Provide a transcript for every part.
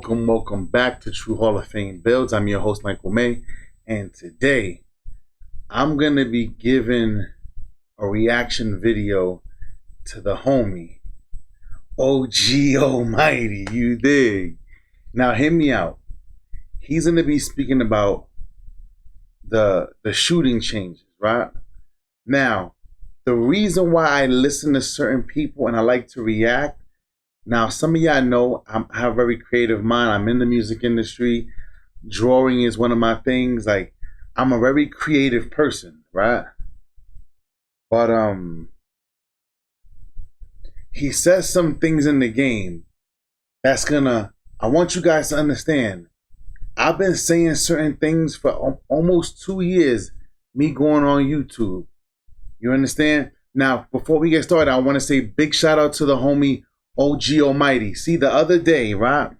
Welcome back to True Hall of Fame Builds. I'm your host, Michael May, and today I'm going to be giving a reaction video to the homie, OG Almighty, you dig? Now, hear me out. He's going to be speaking about the shooting changes, right? Now, the reason why I listen to certain people and I like to react. Now, some of y'all know I have a very creative mind. I'm in the music industry. Drawing is one of my things. Like, I'm a very creative person, right? But he says some things in the game that's gonna, I want you guys to understand. I've been saying certain things for almost 2 years, me going on YouTube. You understand? Now, before we get started, I want to say big shout out to the homie OG Almighty. See, the other day, right?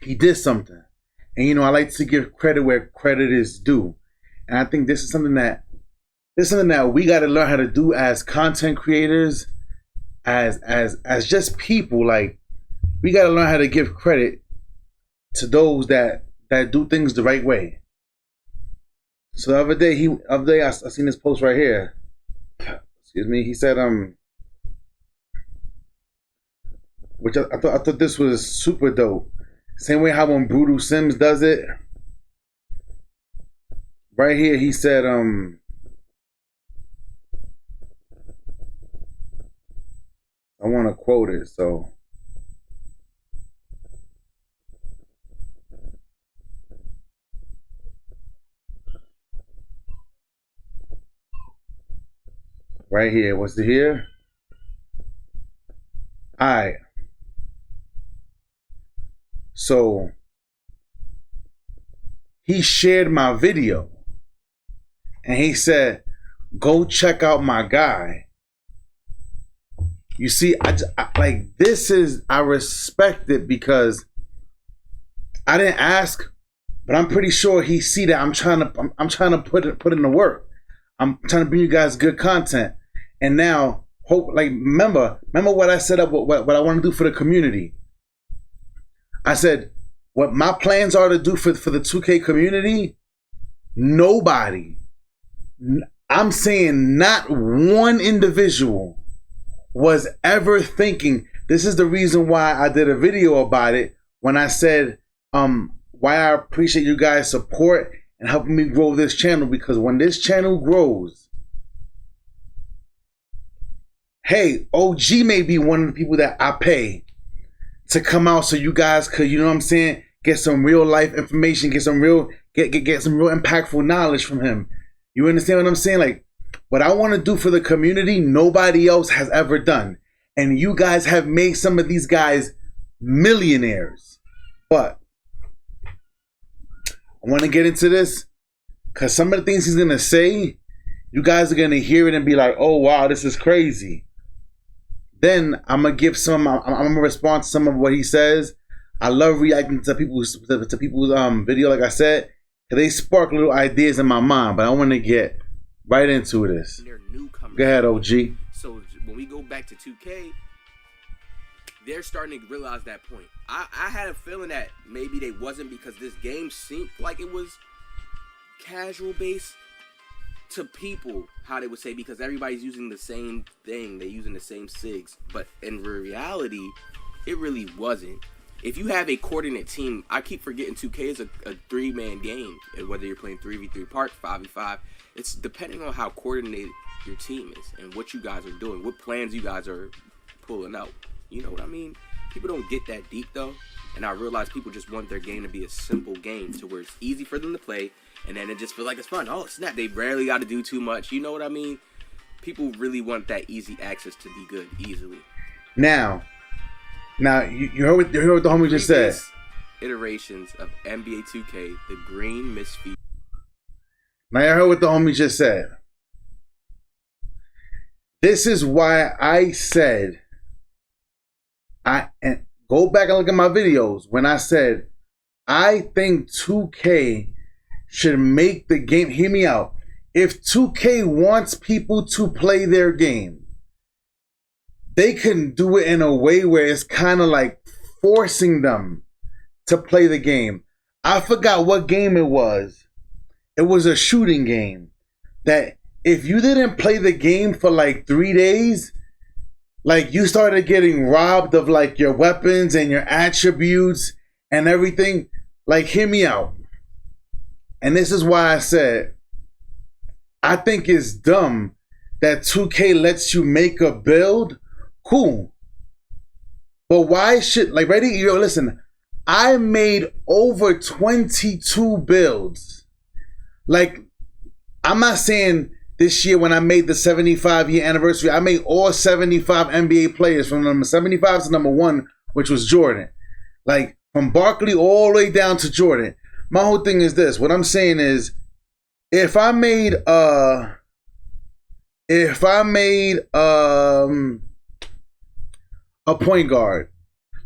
He did something. And I like to give credit where credit is due. And I think this is something that we got to learn how to do as content creators, as just people. Like, we got to learn how to give credit to those that do things the right way. So the other day I seen this post right here. Excuse me. He said which I thought this was super dope. Same way how when Brutal Sims does it. Right here, he said, I want to quote it, so. Right here, what's it here? All right. So he shared my video and he said, go check out my guy. You see, I like, this is, I respect it because I didn't ask, but I'm pretty sure he see that I'm trying to put in the work. I'm trying to bring you guys good content. And now, remember what I set up, what I want to do for the community. I said, what my plans are to do for the 2K community, nobody, I'm saying not one individual was ever thinking, this is the reason why I did a video about it, when I said why I appreciate you guys' support and helping me grow this channel, because when this channel grows, hey, OG may be one of the people that I pay to come out so you guys could, you know what I'm saying, get some real life information, get some real impactful knowledge from him. You understand what I'm saying? Like, what I want to do for the community, nobody else has ever done. And you guys have made some of these guys millionaires. But I want to get into this because some of the things he's going to say, you guys are going to hear it and be like, oh, wow, this is crazy. Then I'm going to respond to some of what he says. I love reacting to people's video, like I said, because they spark little ideas in my mind. But I want to get right into this. They're newcomers. Go ahead, OG. So when we go back to 2K, they're starting to realize that point. I had a feeling that maybe they wasn't, because this game seemed like it was casual based to people, how they would say, because everybody's using the same thing, they're using the same SIGs, but in reality, it really wasn't. If you have a coordinate team, I keep forgetting 2K is a 3-man game, and whether you're playing 3v3 parts, 5v5, it's depending on how coordinated your team is and what you guys are doing, what plans you guys are pulling out. You know what I mean? People don't get that deep though, and I realize people just want their game to be a simple game to where it's easy for them to play, and then it just feels like it's fun. Oh snap, they rarely got to do too much. You know what I mean? People really want that easy access to be good easily. Now, Now you heard what the homie just said. Iterations of NBA 2K, the green misfeed. Now you heard what the homie just said. This is why I said, and go back and look at my videos when I said I think 2K should make the game. Hear me out. If 2K wants people to play their game, they can do it in a way where it's kind of like forcing them to play the game. I forgot what game it was. It was a shooting game that if you didn't play the game for like 3 days, like you started getting robbed of like your weapons and your attributes and everything. Like, hear me out. And this is why I said, I think it's dumb that 2K lets you make a build. Cool. But why should, like, ready? Yo, listen, I made over 22 builds. Like, I'm not saying this year when I made the 75-year anniversary, I made all 75 NBA players from number 75 to number 1, which was Jordan. Like, from Barkley all the way down to Jordan. My whole thing is this. What I'm saying is, if I made a point guard,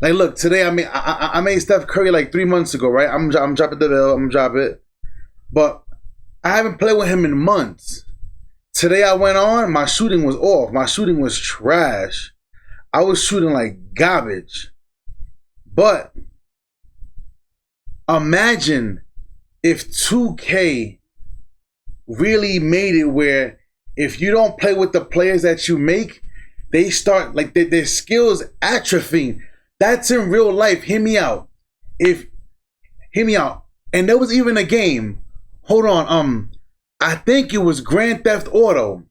like, look, today I made Steph Curry like 3 months ago, right? I'm dropping the bill. I'm drop it, but I haven't played with him in months. Today I went on, my shooting was off. My shooting was trash. I was shooting like garbage. But imagine if 2K really made it where if you don't play with the players that you make, they start like their skills atrophying. That's in real life. Hear me out. Hear me out. And there was even a game. Hold on. I think it was Grand Theft Auto.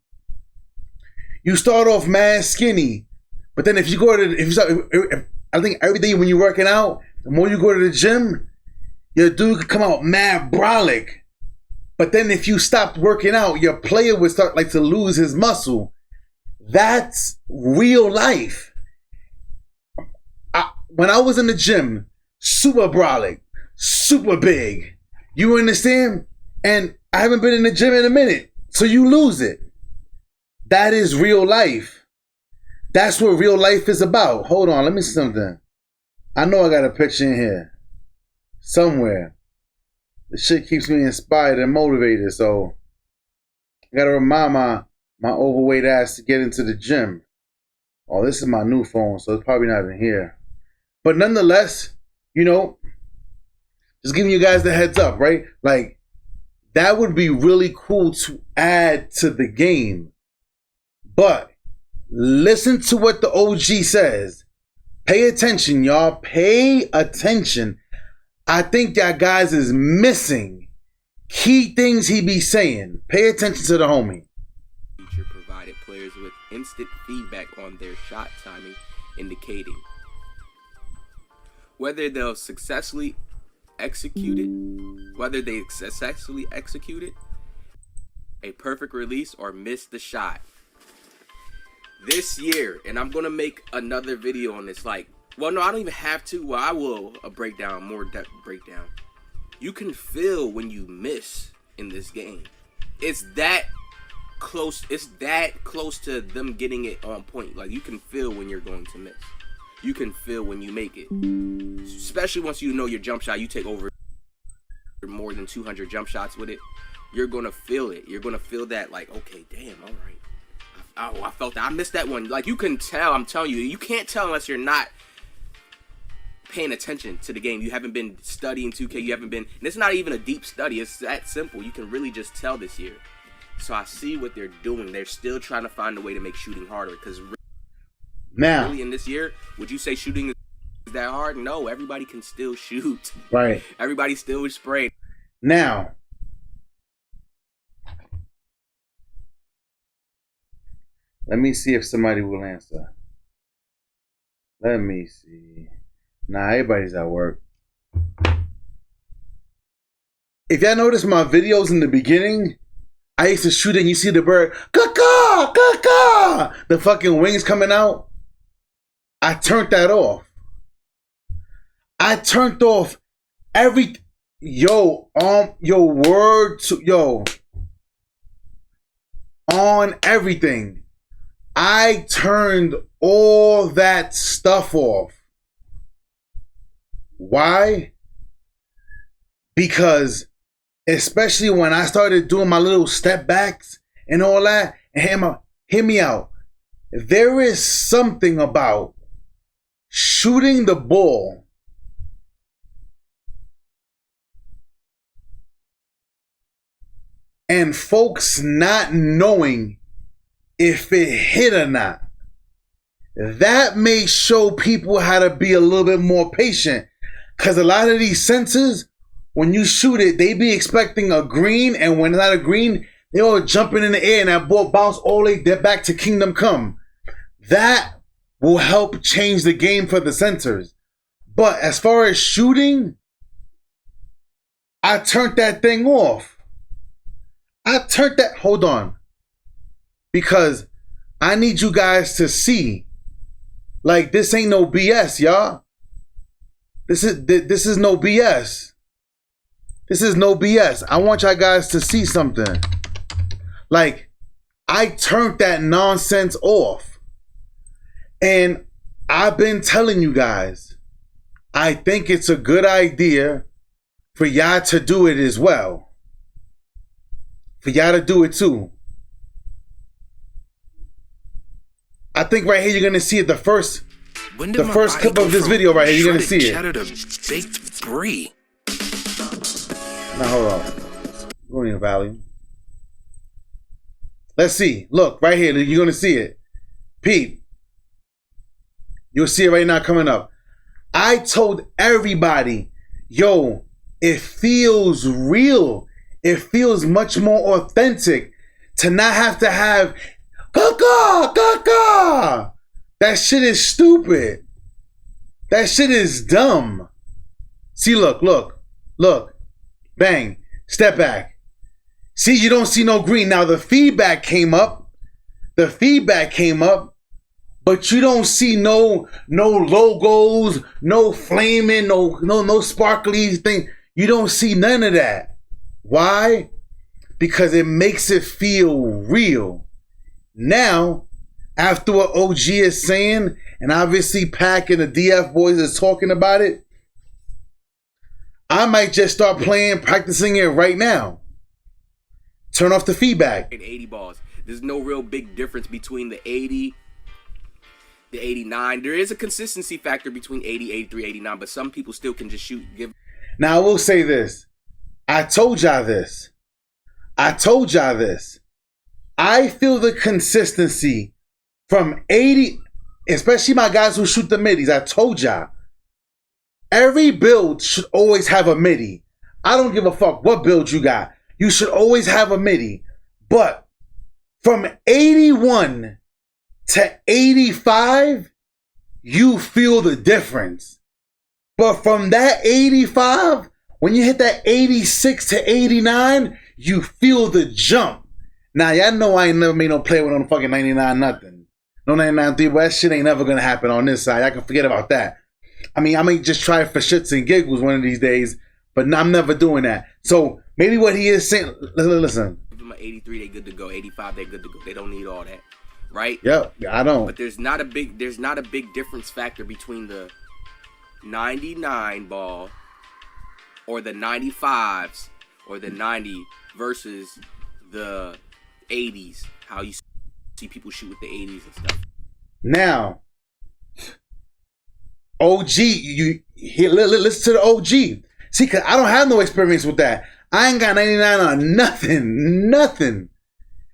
You start off mad skinny, but then if you go to, I think every day when you're working out, the more you go to the gym, your dude could come out mad brolic. But then if you stopped working out, your player would start like to lose his muscle. That's real life. When I was in the gym, super brolic, super big. You understand? And I haven't been in the gym in a minute. So you lose it. That is real life. That's what real life is about. Hold on, let me see something. I know I got a picture in here. Somewhere. The shit keeps me inspired and motivated, so I gotta remind my overweight ass to get into the gym. Oh, this is my new phone, so it's probably not in here. But nonetheless, you know, just giving you guys the heads up, right? Like, that would be really cool to add to the game. But listen to what the OG says. Pay attention, y'all. Pay attention. I think that guys is missing key things he be saying. Pay attention to the homie. Feature provided players with instant feedback on their shot timing, indicating whether they'll successfully execute it, a perfect release, or miss the shot. This year, and I'm gonna make another video on this, like, well, no, I don't even have to. Well, I will more depth breakdown. You can feel when you miss in this game. It's that close. It's that close to them getting it on point. Like, you can feel when you're going to miss. You can feel when you make it. Especially once you know your jump shot, you take over more than 200 jump shots with it. You're gonna feel it. You're gonna feel that, like, okay, damn, all right. I felt that. I missed that one. Like, you can tell. I'm telling you, you can't tell unless you're not paying attention to the game. You haven't been studying 2K. You haven't been, and it's not even a deep study. It's that simple. You can really just tell this year. So I see what they're doing. They're still trying to find a way to make shooting harder. Because now, really in this year, would you say shooting is that hard? No, everybody can still shoot. Right. Everybody still is spraying. Now, let me see if somebody will answer. Let me see. Nah, everybody's at work. If y'all notice my videos in the beginning, I used to shoot and you see the bird, caw-caw, caw-caw, the fucking wings coming out. I turned that off. I turned off every on everything. I turned all that stuff off. Why? Because especially when I started doing my little step backs and all that, and hear me out. There is something about shooting the ball and folks not knowing if it hit or not. That may show people how to be a little bit more patient. Because a lot of these sensors, when you shoot it, they be expecting a green, and when it's not a green, they all jumping in the air and that ball bounce all the way back to Kingdom Come. That will help change the game for the sensors. But as far as shooting, I turned that thing off. Hold on. Because I need you guys to see. Like, this ain't no BS, y'all. This is no BS. This is no BS. I want y'all guys to see something. Like, I turned that nonsense off. And I've been telling you guys, I think it's a good idea for y'all to do it as well. For y'all to do it too. I think right here you're gonna see it. The first clip of this video right here, you're gonna see it. Baked brie. Now hold on. We don't need a value. Let's see. Look right here. You're gonna see it. Pete. You'll see it right now coming up. I told everybody, yo, it feels real. It feels much more authentic to not have to have gaga, gaga. That shit is stupid. That shit is dumb. See, look. Bang. Step back. See, you don't see no green. Now the feedback came up. But you don't see no logos, no flaming, no sparkly thing. You don't see none of that. Why? Because it makes it feel real. Now, after what OG is saying, and obviously Pac and the DF boys is talking about it, I might just start practicing it right now. Turn off the feedback. 80 balls. There's no real big difference between the 80, the 89. There is a consistency factor between 80, 83, 89, but some people still can just shoot. Now, I will say this. I told y'all this. I feel the consistency from 80, especially my guys who shoot the middies. I told y'all. Every build should always have a midi. I don't give a fuck what build you got. You should always have a midi. But from 81 to 85, you feel the difference. But from that 85, when you hit that 86 to 89, you feel the jump. Now, y'all know I ain't never made no play with no fucking 99 nothing. No 99 3, but that shit ain't never gonna happen on this side. I can forget about that. I mean, I may just try it for shits and giggles one of these days, but I'm never doing that. So maybe what he is saying, listen. 83, they good to go. 85, they good to go. They don't need all that, right? Yep, I don't. But there's not a big difference factor between the 99 ball or the 95s or the 90 versus the 80s. How you see people shoot with the 80s and stuff. Now, OG, listen to the OG. See, cause I don't have no experience with that. I ain't got 99 on nothing.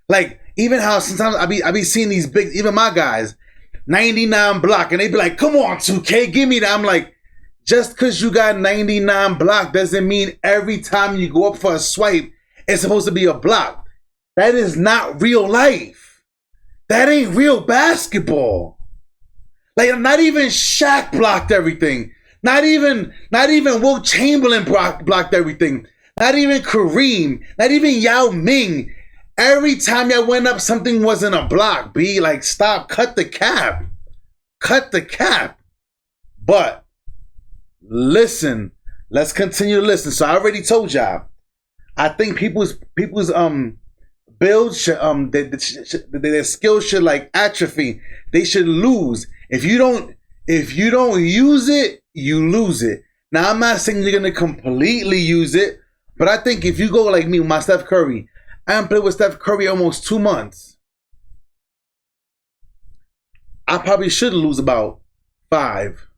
Like, even how sometimes I be seeing these big, even my guys, 99 block, and they be like, come on, 2K, give me that. I'm like, just because you got 99 block doesn't mean every time you go up for a swipe, it's supposed to be a block. That is not real life. That ain't real basketball. Like, not even Shaq blocked everything. Not even Wilt Chamberlain blocked everything. Not even Kareem. Not even Yao Ming. Every time y'all went up, something wasn't a block, B. Like, stop. Cut the cap. But listen. Let's continue to listen. So I already told y'all. I think people's builds should their skills should like atrophy. They should lose. If you don't use it, you lose it. Now I'm not saying you're gonna completely use it, but I think if you go like me with my Steph Curry, I haven't played with Steph Curry almost 2 months. I probably should lose about 5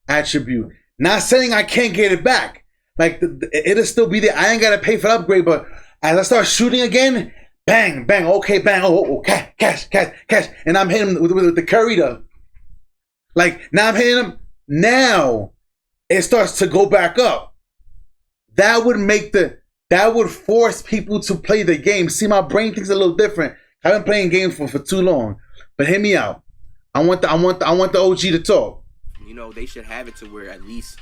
attribute. Not saying I can't get it back. Like it'll still be there. I ain't gotta pay for the upgrade, but as I start shooting again, bang, bang, okay, bang, oh, cash, and I'm hitting him with the Curry though. Like now I'm hitting him. Now it starts to go back up. That would force people to play the game. See, my brain thinks a little different. I've been playing games for too long. But hear me out. I want the OG to talk. You know, they should have it to where at least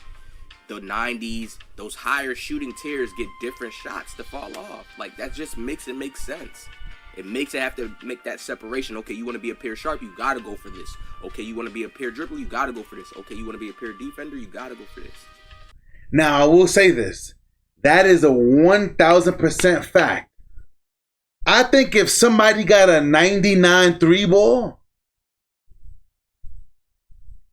the 90s, those higher shooting tiers get different shots to fall off. Like, that just makes it make sense. It makes it have to make that separation. Okay, you want to be a pure sharp, you got to go for this. Okay, you want to be a pure dribbler, you got to go for this. Okay, you want to be a pure defender, you got to go for this. Now, I will say this. That is a 1,000% fact. I think if somebody got a 99 3 ball,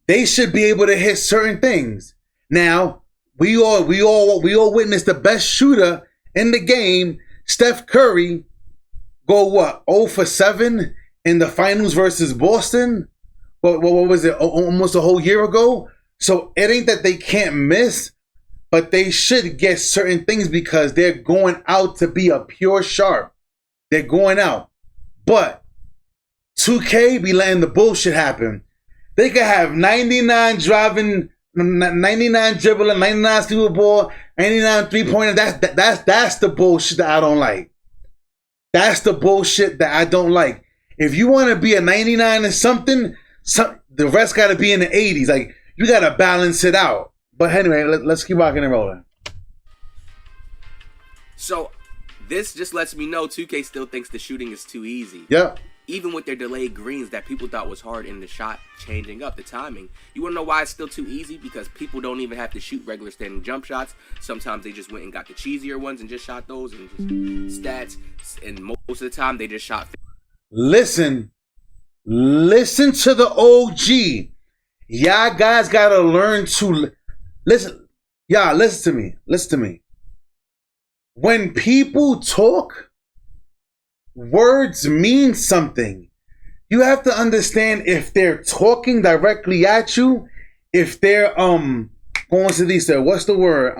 they should be able to hit certain things. Now, we all witnessed the best shooter in the game, Steph Curry, go what, 0 for 7 in the finals versus Boston? What was it, almost a whole year ago? So it ain't that they can't miss, but they should get certain things because they're going out to be a pure sharp. They're going out. But 2K be letting the bullshit happen. They could have 99 driving, 99 dribbling, 99 steal ball, 99 3-pointer. That's the bullshit that I don't like. That's the bullshit that I don't like. If you want to be a 99 and something, the rest got to be in the 80s. Like, you got to balance it out. But anyway, let's keep rocking and rolling. So, this just lets me know 2K still thinks the shooting is too easy. Yep. Even with their delayed greens that people thought was hard in the shot changing up, the timing. You want to know why it's still too easy? Because people don't even have to shoot regular standing jump shots. Sometimes they just went and got the cheesier ones and just shot those and just stats. And most of the time they just shot. Listen to the OG. Y'all guys got to learn to listen. Y'all, listen to me. When people talk, words mean something. You have to understand if they're talking directly at you, if they're going to these, what's the word?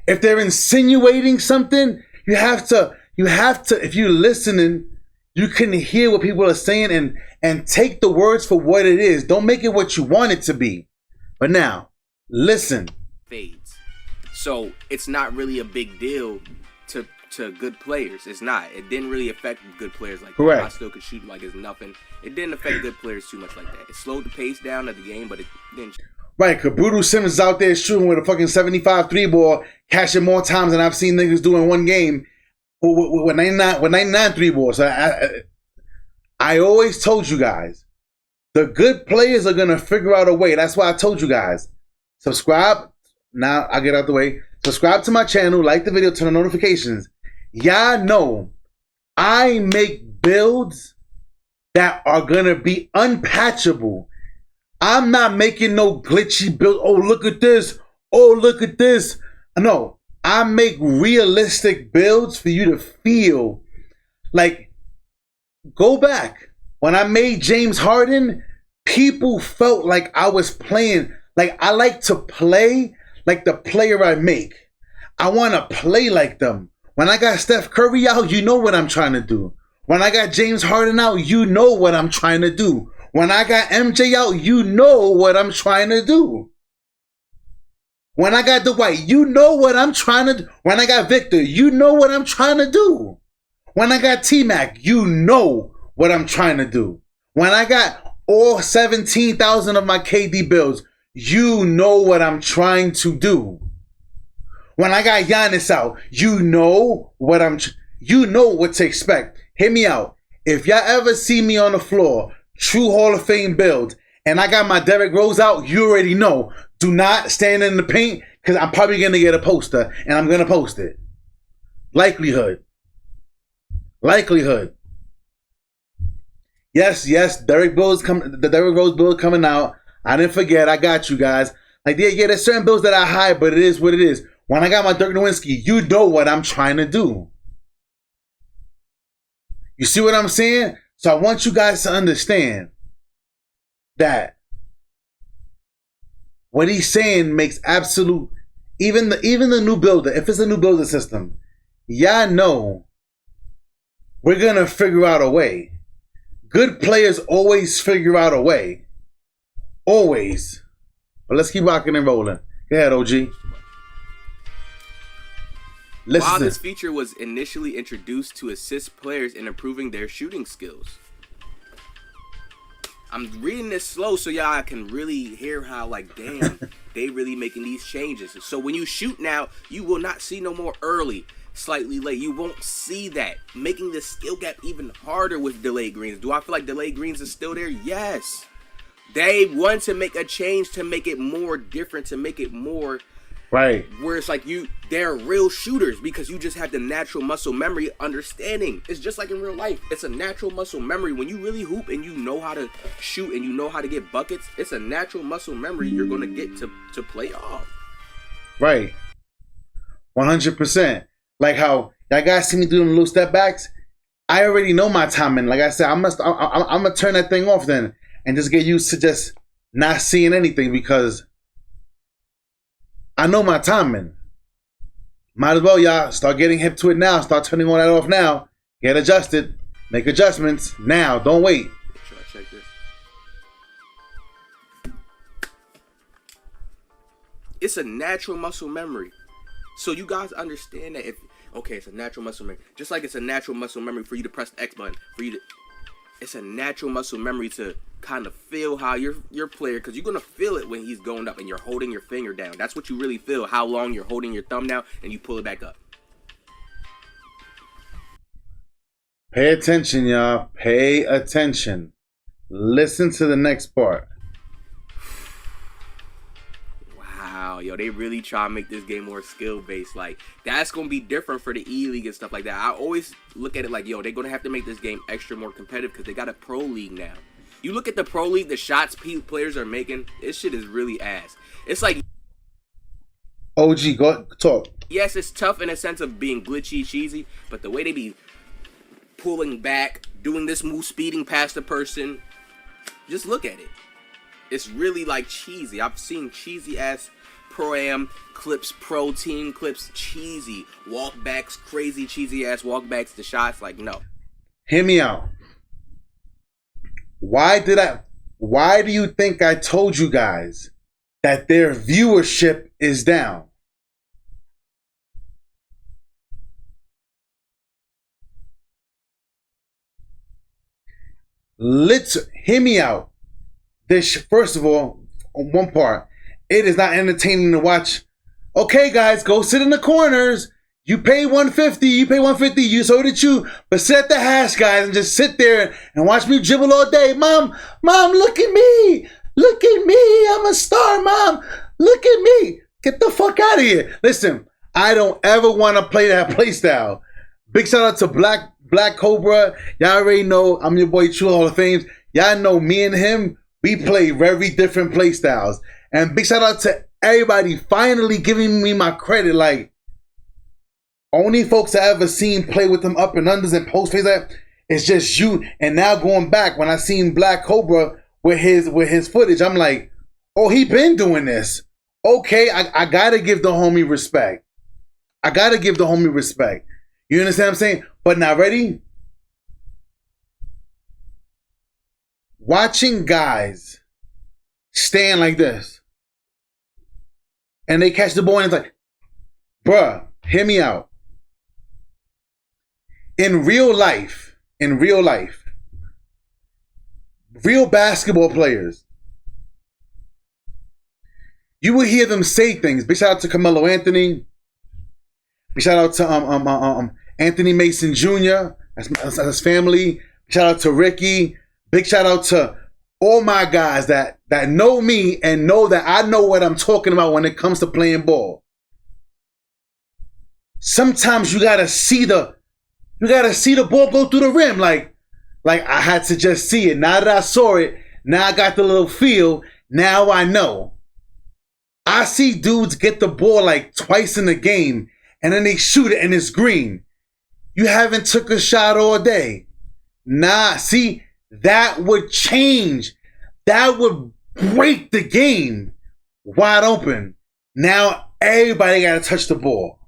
If they're insinuating something, you have to, if you're listening, you can hear what people are saying and take the words for what it is. Don't make it what you want it to be. But now, listen. Fades. So it's not really a big deal to good players. It's not. It didn't really affect good players like Correct. that. I still could shoot like it's nothing. It didn't affect good players too much like that. It slowed the pace down of the game, but it didn't. Right, because Brutal Simmons is out there shooting with a fucking 75 3-ball, cashing more times than I've seen niggas do in one game with 99 3-balls. So I always told you guys, the good players are going to figure out a way. That's why I told you guys, subscribe. Now I'll get out the way. Subscribe to my channel, like the video, turn on notifications. Y'all know I make builds that are going to be unpatchable. I'm not making no glitchy build. Oh, look at this. Oh, look at this. No, I make realistic builds for you to feel like, go back. When I made James Harden, people felt like I was playing. Like, I like to play like the player I make. I want to play like them. When I got Steph Curry out, you know what I'm trying to do. When I got James Harden out, you know what I'm trying to do. When I got MJ out, you know what I'm trying to do. When I got Dwight, you know what I'm trying to do. When I got Victor, you know what I'm trying to do. When I got T-Mac, you know what I'm trying to do. When I got all 17,000 of my KD builds, you know what I'm trying to do. When I got Giannis out, you know what you know what to expect. Hear me out. If y'all ever see me on the floor, true Hall of Fame build, and I got my Derrick Rose out, you already know. Do not stand in the paint because I'm probably going to get a poster and I'm going to post it. Likelihood. Yes, Derrick Rose build coming out. I didn't forget. I got you guys. Like, yeah, there's certain builds that I hide, but it is what it is. When I got my Dirk Nowitzki, you know what I'm trying to do. You see what I'm saying? So I want you guys to understand that what he's saying makes absolute, even the new builder, if it's a new builder system, y'all know we're going to figure out a way. Good players always figure out a way. Always. But let's keep rocking and rolling. Go ahead, OG. While this feature was initially introduced to assist players in improving their shooting skills. I'm reading this slow so y'all can really hear how, like, damn, they really making these changes. So when you shoot now, you will not see no more early, slightly late. You won't see that. Making the skill gap even harder with delayed greens. Do I feel like delayed greens is still there? Yes. They want to make a change to make it more different, to make it more right, where it's like they're real shooters because you just have the natural muscle memory understanding. It's just like in real life. It's a natural muscle memory. When you really hoop and you know how to shoot and you know how to get buckets, it's a natural muscle memory you're going to get to play off. Right. 100%. Like how y'all guys see me doing little step backs. I already know my timing. Like I said, I'm gonna turn that thing off then and just get used to just not seeing anything because I know my timing. Might as well, y'all, start getting hip to it now. Start turning all that off now. Get adjusted. Make adjustments now. Don't wait. Should I check this? It's a natural muscle memory. So you guys understand that it's a natural muscle memory. Just like it's a natural muscle memory for you to press the X button. It's a natural muscle memory to kind of feel how your player, because you're going to feel it when he's going up and you're holding your finger down. That's what you really feel, how long you're holding your thumb down and you pull it back up. Pay attention, y'all. Pay attention. Listen to the next part. Wow, yo, they really try to make this game more skill-based. Like, that's going to be different for the E-League and stuff like that. I always look at it like, yo, they're going to have to make this game extra more competitive because they got a Pro League now. You look at the Pro League, the shots players are making, this shit is really ass. It's like... OG, go talk. Yes, it's tough in a sense of being glitchy, cheesy, but the way they be pulling back, doing this move, speeding past the person, just look at it. It's really like cheesy. I've seen cheesy-ass Pro-Am clips, Pro Team clips, cheesy. Walkbacks, crazy cheesy-ass walkbacks to shots, like, no. Hear me out. Why do you think I told you guys that their viewership is down? Hear me out. First of all, on one part, it is not entertaining to watch. Okay, guys, go sit in the corners. You pay $150, so did you. But sit at the hash, guys, and just sit there and watch me dribble all day. Mom, look at me. Look at me. I'm a star, Mom. Look at me. Get the fuck out of here. Listen, I don't ever want to play that play style. Big shout out to Black Cobra. Y'all already know I'm your boy True Hall of Fame. Y'all know me and him, we play very different play styles. And big shout out to everybody finally giving me my credit. Like, only folks I ever seen play with them up and unders and post face that it's just you. And now going back, when I seen Black Cobra with his footage, I'm like, oh, he been doing this. Okay, I gotta give the homie respect. You understand what I'm saying? But now ready? Watching guys stand like this and they catch the ball and it's like, bruh, hear me out. In real life, real basketball players, you will hear them say things. Big shout out to Carmelo Anthony. Big shout out to Anthony Mason Jr. That's his family. Big shout out to Ricky. Big shout out to all my guys that know me and know that I know what I'm talking about when it comes to playing ball. Sometimes you gotta see the ball go through the rim. Like I had to just see it. Now that I saw it, now I got the little feel. Now I know. I see dudes get the ball like twice in the game and then they shoot it and it's green. You haven't took a shot all day. Nah, see, that would change. That would break the game wide open. Now everybody got to touch the ball.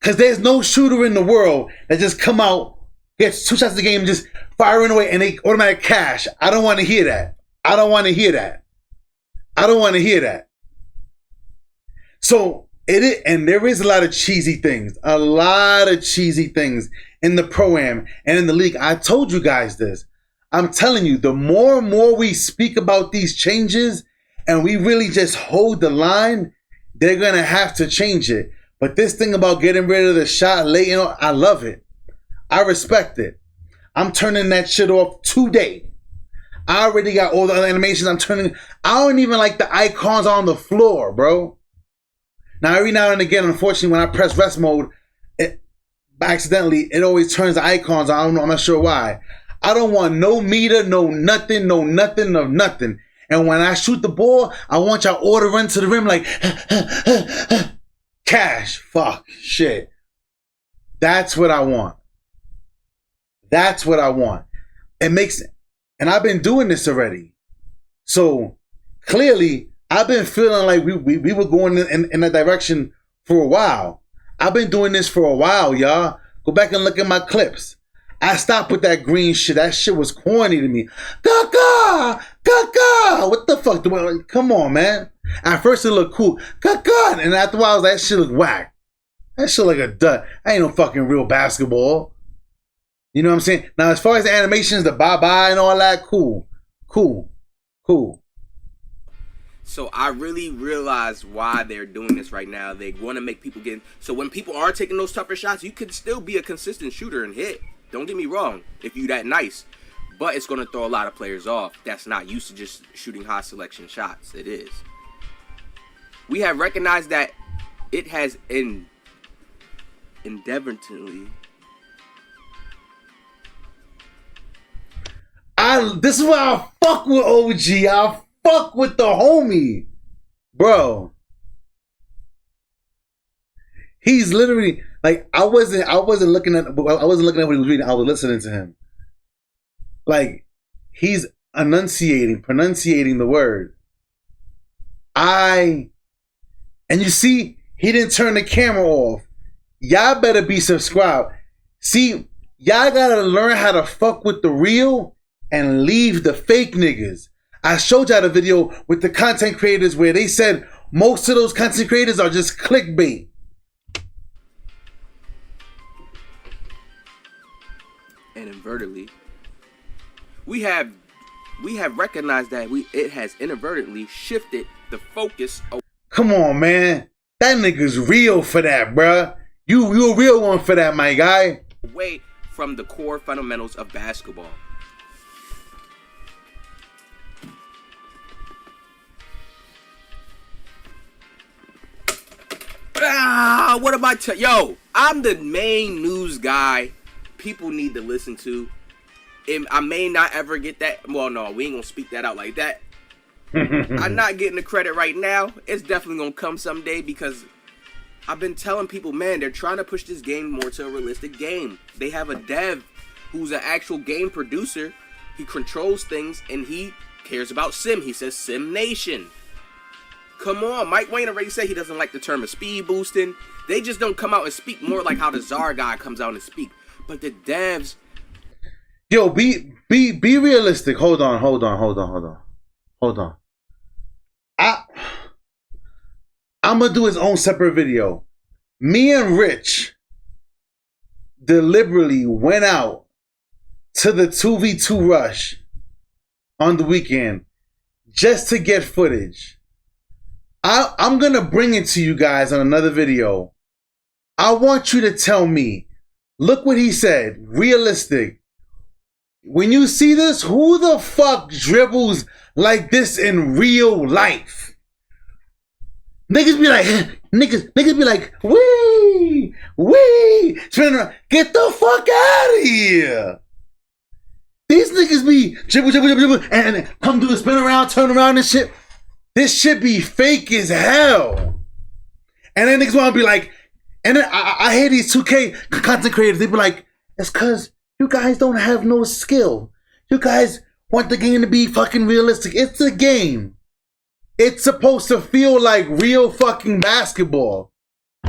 Because there's no shooter in the world that just come out, gets 2 shots a game, just firing away, and they automatic cash. I don't want to hear that. I don't want to hear that. I don't want to hear that. So and there is a lot of cheesy things. A lot of cheesy things in the Pro-Am and in the league. I told you guys this. I'm telling you, the more and more we speak about these changes and we really just hold the line, they're going to have to change it. But this thing about getting rid of the shot late, I love it. I respect it. I'm turning that shit off today. I already got all the other animations I'm turning. I don't even like the icons on the floor, bro. Now, every now and again, unfortunately, when I press rest mode, accidentally, it always turns the icons. I don't know. I'm not sure why. I don't want no meter, no nothing of nothing. And when I shoot the ball, I want y'all all to run to the rim like, cash, fuck, shit. That's what I want. That's what I want. It makes, and I've been doing this already. So clearly, I've been feeling like we were going in that direction for a while. I've been doing this for a while, y'all. Go back and look at my clips. I stopped with that green shit. That shit was corny to me. Gaga! Gaga! What the fuck? Come on, man. At first it looked cool. Gaga! And after a while, that shit looked whack. That shit like a dud. That ain't no fucking real basketball. You know what I'm saying? Now, as far as the animations, the bye-bye and all that, cool. Cool. Cool. So I really realize why they're doing this right now. They want to make people get... So when people are taking those tougher shots, you could still be a consistent shooter and hit. Don't get me wrong, if you that nice. But it's going to throw a lot of players off that's not used to just shooting high selection shots. It is. We have recognized that it has indefinitely... This is why I fuck with OG. I fuck with the homie, bro. He's literally like I wasn't looking at what he was reading. I was listening to him. Like he's pronunciating the word. And you see, he didn't turn the camera off. Y'all better be subscribed. See, y'all gotta learn how to fuck with the real and leave the fake niggas. I showed y'all the video with the content creators where they said most of those content creators are just clickbait. And inadvertently, we have recognized that it has inadvertently shifted the focus. Come on, man. That nigga's real for that, bruh. You a real one for that, my guy. Away from the core fundamentals of basketball. What am I Yo, I'm the main news guy people need to listen to. And I may not ever get that. Well, no, we ain't gonna speak that out like that. I'm not getting the credit right now. It's definitely gonna come someday because I've been telling people, man, they're trying to push this game more to a realistic game. They have a dev who's an actual game producer. He controls things and he cares about sim. He says Sim Nation. Come on, Mike Wayne already said he doesn't like the term of speed boosting. They just don't come out and speak more like how the Czar guy comes out and speak. But the devs... Yo, be realistic. Hold on. I'm gonna do his own separate video. Me and Rich deliberately went out to the 2v2 rush on the weekend just to get footage. I'm going to bring it to you guys on another video. I want you to tell me, look what he said, realistic. when you see this, who the fuck dribbles like this in real life? Niggas be like, wee, spinning around. Get the fuck out of here. These niggas be dribble, and come do the spin around, turn around and shit. This shit be fake as hell. And then niggas wanna be like, and then I hear these 2K content creators, they be like, it's cause you guys don't have no skill. You guys want the game to be fucking realistic. It's a game. It's supposed to feel like real fucking basketball.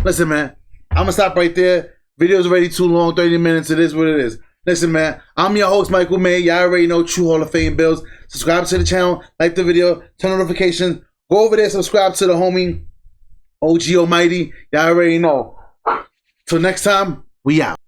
Listen, man, I'm gonna stop right there. Video's already too long, 30 minutes. It is what it is. Listen, man, I'm your host, Michael May. Y'all already know True Hall of Fame Bills. Subscribe to the channel, like the video, turn notifications. Go over there, subscribe to the homie, OG Almighty. Y'all already know. Till next time, we out.